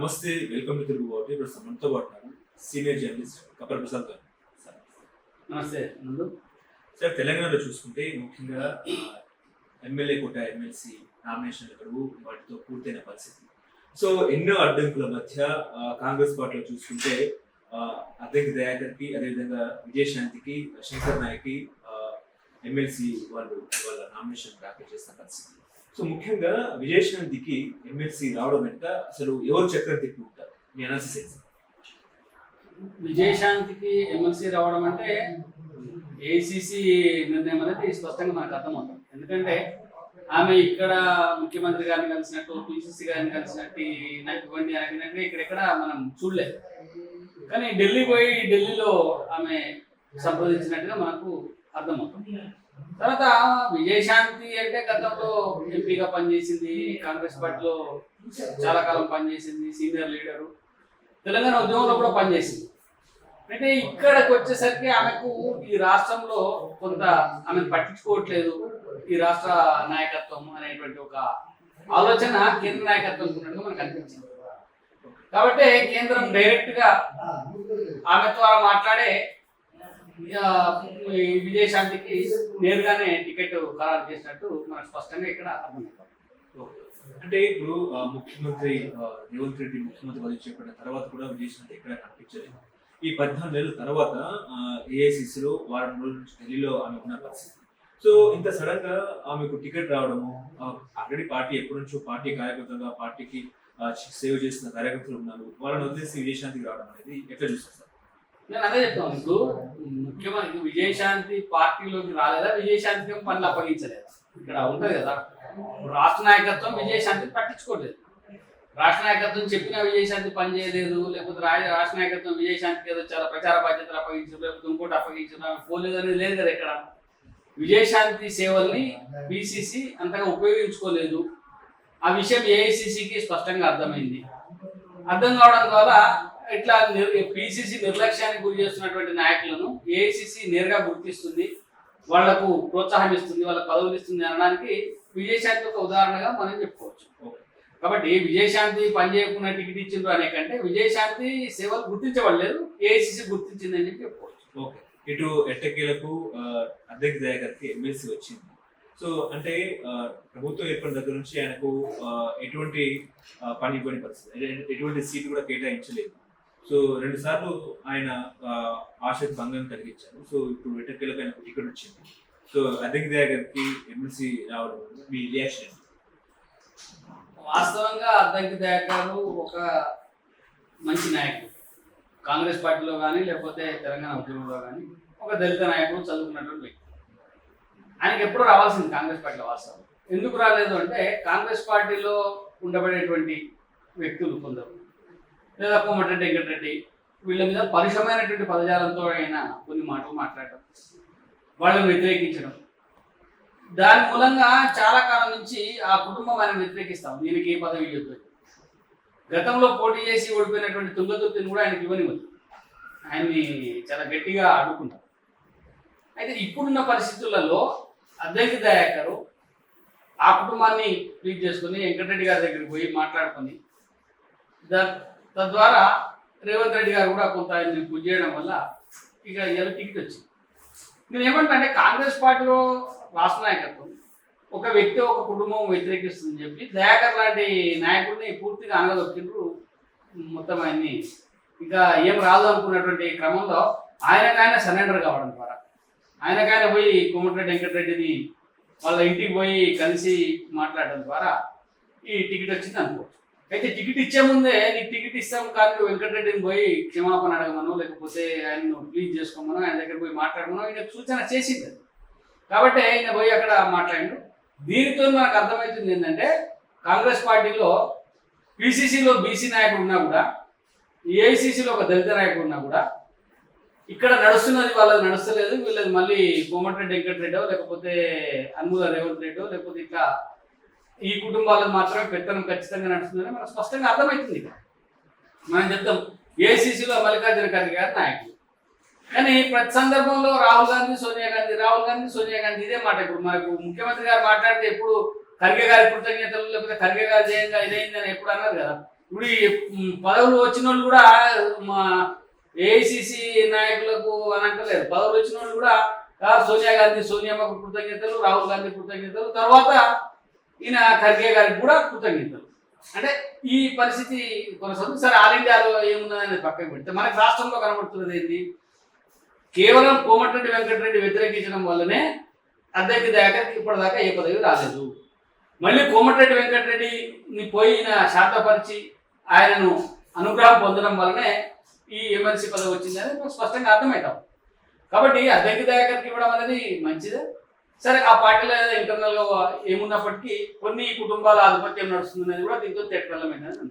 నమస్తే, welcome to Telugu వాటి. ఇప్పుడు మనతో పాటు సీనియర్ జర్నలిస్ట్ కపల్ ప్రసాద్ గారు. సార్ నమస్తే నందు. సార్, తెలంగాణలో చూసుకుంటే ముఖ్యంగా ఎమ్మెల్యే కోట, ఎమ్మెల్సీ నామినేషన్ల గడువు వాటితో పూర్తయిన పరిస్థితి. సో ఎన్నో అడ్డంకుల మధ్య కాంగ్రెస్ పార్టీలో చూసుకుంటే అద్దెకి దయాకర్కి, అదేవిధంగా విజయశాంతికి, శంకర్ నాయక్కి ఎమ్మెల్సీ వాళ్ళ నామినేషన్ దాఖలు చేసిన పరిస్థితి. సో ముఖ్యంగా విజయశాంతికి ఎమ్మెల్సీ రావడం వెంట అసలు ఎవరు చక్రం తిప్పి ఉంటారు మీ అనాలిసిస్? విజయశాంతికి ఎమ్మెల్సీ రావడం అంటే ఏఐసిసి నిర్ణయం అనేది స్పష్టంగా మనకు అర్థమవుతుంది. ఎందుకంటే ఆమె ఇక్కడ ముఖ్యమంత్రి గారిని కలిసినట్టు, పిసిసి గారిని కలిసినట్టు, నాకు ఇవ్వండి అడిగినట్టు ఇక్కడెక్కడ మనం చూడలేదు. కానీ ఢిల్లీ పోయి ఢిల్లీలో ఆమె సంప్రదించినట్టుగా మనకు అర్థమవుతుంది. తర్వాత విజయశాంతి అంటే గతంలో ఎంపీగా పనిచేసింది, కాంగ్రెస్ పార్టీలో చాలా కాలం పనిచేసింది, సీనియర్ లీడరు, తెలంగాణ ఉద్యమంలో కూడా పనిచేసింది. అంటే ఇక్కడికి వచ్చేసరికి ఆమెకు ఈ రాష్ట్రంలో కొంత ఆమెను పట్టించుకోవట్లేదు ఈ రాష్ట్ర నాయకత్వం అనేటువంటి ఒక ఆలోచన కేంద్ర నాయకత్వం ఉన్నట్టుగా మనకు అనిపించింది. కాబట్టి కేంద్రం డైరెక్ట్ గా ఆమె ద్వారా మాట్లాడే విజయశాంతికి నేరుగానే టికెట్ ఖరారు చేసినట్టు మనకు స్పష్టంగా ఇక్కడ అర్థమవుతుంది. అంటే ఇప్పుడు ముఖ్యమంత్రి రేవంత్ రెడ్డి ముఖ్యమంత్రి పదవి చేపట్టిన తర్వాత కూడా విజయశాంతి ఎక్కడ కనిపించలేదు. ఈ 14 నెలల తర్వాత ఏఐసిసిలో వారం రోజుల నుంచి ఢిల్లీలో ఆమె ఉన్న పరిస్థితి. సో ఇంత సడన్ గా ఆమెకు టికెట్ రావడము, ఆల్రెడీ పార్టీ ఎప్పటి నుంచో పార్టీ కార్యకర్తగా పార్టీకి సేవ చేసిన కార్యకర్తలు ఉన్నారు, వాళ్ళని వదిలేసి విజయశాంతికి రావడం అనేది ఎట్లా చూస్తారు? నేను అదే చెప్తాను. ఇప్పుడు ముఖ్యమంత్రి విజయశాంతి పార్టీలోకి రాలేదా, విజయశాంతికి పనులు అప్పగించలేదా? ఇక్కడ ఉంటుంది కదా, రాష్ట్ర నాయకత్వం విజయశాంతిని పట్టించుకోలేదు. రాష్ట్ర నాయకత్వం చెప్పిన విజయశాంతి పని చేయలేదు, లేకపోతే రాష్ట్ర నాయకత్వం విజయశాంతికి ఏదో చాలా ప్రచార బాధ్యతలు అప్పగించారు, లేకపోతే ఇంకోటి అప్పగించారు, పోలేదు అనేది లేదు కదా. ఇక్కడ విజయశాంతి సేవల్ని పిసిసి అంతగా ఉపయోగించుకోలేదు. ఆ విషయం ఏఐసిసికి స్పష్టంగా అర్థమైంది. అర్థం కావడం ద్వారా ఇట్లా పిసిసి నిర్లక్ష్యానికి గురి చేస్తున్నటువంటి నాయకులను ఏఐసిసి నేరుగా గుర్తిస్తుంది, వాళ్లకు ప్రోత్సాహం ఇస్తుంది, వాళ్ళకి పదవులు ఇస్తుంది అనడానికి విజయశాంతి ఒక ఉదాహరణగా మనం చెప్పుకోవచ్చు. కాబట్టి విజయశాంతి పని చేయకుండా టికెట్ ఇచ్చిండ్రు అనే కంటే విజయశాంతి సేవలు గుర్తించబడలేదు, ఏఐసిసి గుర్తించిందని చెప్పి చెప్పుకోవచ్చు. ఓకే, ఇటు ఎట్టకేలకు అద్దెకి దయాకర్కి ఎమ్మెల్సీ వచ్చింది. సో అంటే ప్రభుత్వం ఏర్పడిన దగ్గర నుంచి ఆయనకు ఎటువంటి పని ఇవ్వని పరిస్థితి, ఎటువంటి సీటు కూడా కేటాయించలేదు. సో 2 సార్లు ఆయన ఆశకు భంగం కలిగించారు. సో ఇప్పుడు ఎట్టకేలకు ఆయనకు టికెట్ వచ్చింది. సో అద్దెకి దయాకర్కి ఎమ్మెల్సీ రావడం మీ రియాక్షన్? వాస్తవంగా అద్దంకి దయాకర్ ఒక మంచి నాయకుడు, కాంగ్రెస్ పార్టీలో కానీ లేకపోతే తెలంగాణ ఉద్యమంలో కానీ ఒక దళిత నాయకుడు, చదువుకున్నటువంటి వ్యక్తి. ఆయనకి ఎప్పుడు రావాల్సింది కాంగ్రెస్ పార్టీలో. వాస్తవం ఎందుకు రాలేదు అంటే కాంగ్రెస్ పార్టీలో ఉండబడేటువంటి వ్యక్తులు కొందరు, లేదా కోమటిరెడ్డి వెంకటరెడ్డి, వీళ్ళ మీద పరుషమైనటువంటి పదజాలంతో ఆయన కొన్ని మాటలు మాట్లాడటం, వాళ్ళని వ్యతిరేకించడం, దాని మూలంగా చాలా కాలం నుంచి ఆ కుటుంబం ఆయన వ్యతిరేకిస్తాం, దీనికి ఏ పదవి ఇవ్వద్దు. గతంలో పోటీ చేసి ఓడిపోయినటువంటి తుంగతుర్తిని కూడా ఆయనకి ఇవ్వనివ్వదు, ఆయన్ని చాలా గట్టిగా అడ్డుకుంటారు. అయితే ఇప్పుడున్న పరిస్థితులలో అద్దెకి దయాకర్ ఆ కుటుంబాన్ని ప్లీజ్ చేసుకుని వెంకటరెడ్డి గారి దగ్గరికి పోయి మాట్లాడుకొని తద్వారా రేవంత్ రెడ్డి గారు కూడా కొంత ఆయన్ని పూజ చేయడం వల్ల ఇక ఇలా టికెట్ వచ్చింది. నేను ఏమంటా అంటే కాంగ్రెస్ పార్టీలో రాష్ట్ర నాయకత్వం ఒక వ్యక్తి ఒక కుటుంబం వ్యతిరేకిస్తుందని చెప్పి దయాకర్ లాంటి నాయకుడిని పూర్తిగా అనగదొక్కిండ్రు. మొత్తం ఆయన్ని ఇంకా ఏం రాదు అనుకున్నటువంటి క్రమంలో ఆయనకైనా సరెండర్ కావడం ద్వారా, ఆయనకైనా పోయి కోమటిరెడ్డి వెంకటరెడ్డిని వాళ్ళ ఇంటికి పోయి కలిసి మాట్లాడడం ద్వారా ఈ టికెట్ వచ్చింది అనుకోవచ్చు. అయితే టికెట్ ఇచ్చే ముందే నీకు టికెట్ ఇస్తాం కానీ వెంకటరెడ్డిని పోయి క్షమాపణ అడగమనో, లేకపోతే ఆయన్ను ప్లీజ్ చేసుకోమనో, ఆయన దగ్గర పోయి మాట్లాడమనో ఆయన సూచన చేసింది. కాబట్టి ఆయన పోయి అక్కడ మాట్లాడిండు. దీనితో మనకు అర్థమవుతుంది ఏంటంటే కాంగ్రెస్ పార్టీలో పిసిసిలో బీసీ నాయకుడు ఉన్నా కూడా, ఏఐసిసిలో ఒక దళిత నాయకుడు ఉన్నా కూడా, ఇక్కడ నడుస్తున్నది వాళ్ళది నడుస్తలేదు, వీళ్ళది మళ్ళీ కోమటిరెడ్డి వెంకటరెడ్డో లేకపోతే అన్ముల రేవంత్ రెడ్డో లేకపోతే ఇట్లా ఈ కుటుంబాలకు మాత్రమే పెత్తనం ఖచ్చితంగా నడుస్తుందని మనకు స్పష్టంగా అర్థమవుతుంది. మనం చెప్తాం ఏఐసిసిలో మల్లికార్జున ఖర్గే గారి నాయకులు, కానీ ప్రతి సందర్భంలో రాహుల్ గాంధీ సోనియా గాంధీ ఇదే మాట. ఇప్పుడు మనకు ముఖ్యమంత్రి గారు మాట్లాడితే ఎప్పుడు ఖర్గే గారి కృతజ్ఞతలు లేకపోతే ఖర్గే గారి జయంగా ఇదైందని ఎప్పుడు అన్నారు కదా. ఇప్పుడు ఈ పదవులు వచ్చిన వాళ్ళు కూడా మా ఏఐసిసి నాయకులకు అని అంటలేదు. పదవులు వచ్చిన వాళ్ళు కూడా సోనియా గాంధీ సోనియామ్మకు కృతజ్ఞతలు, రాహుల్ గాంధీ కృతజ్ఞతలు, తర్వాత ఈయన ఖర్గే గారికి కూడా కృతజ్ఞతలు. అంటే ఈ పరిస్థితి కొనసాగుతుంది. సరే ఆల్ ఇండియాలో ఏమున్నదని పక్కన పెడితే మనకి రాష్ట్రంలో కనబడుతున్నది ఏంటి? కేవలం కోమటిరెడ్డి వెంకటరెడ్డి వ్యతిరేకించడం వల్లనే అద్దెకి దయాకర్కి ఇప్పటిదాకా ఏ పదవి రాలేదు. మళ్ళీ కోమటిరెడ్డి వెంకటరెడ్డిని పోయిన శాంతపరిచి ఆయనను అనుగ్రహం పొందడం వల్లనే ఈ ఎమ్మెల్సీ పదవి వచ్చిందని మనకు స్పష్టంగా అర్థమవుతాం. కాబట్టి అద్దెకి దయాకర్కి ఇవ్వడం అనేది మంచిదే. సరే ఆ పార్టీలో ఇంటర్నల్గా ఏమున్నప్పటికీ కొన్ని కుటుంబాల ఆధిపత్యం నడుస్తుంది అనేది కూడా దీంతో తేటతెల్లమైనది.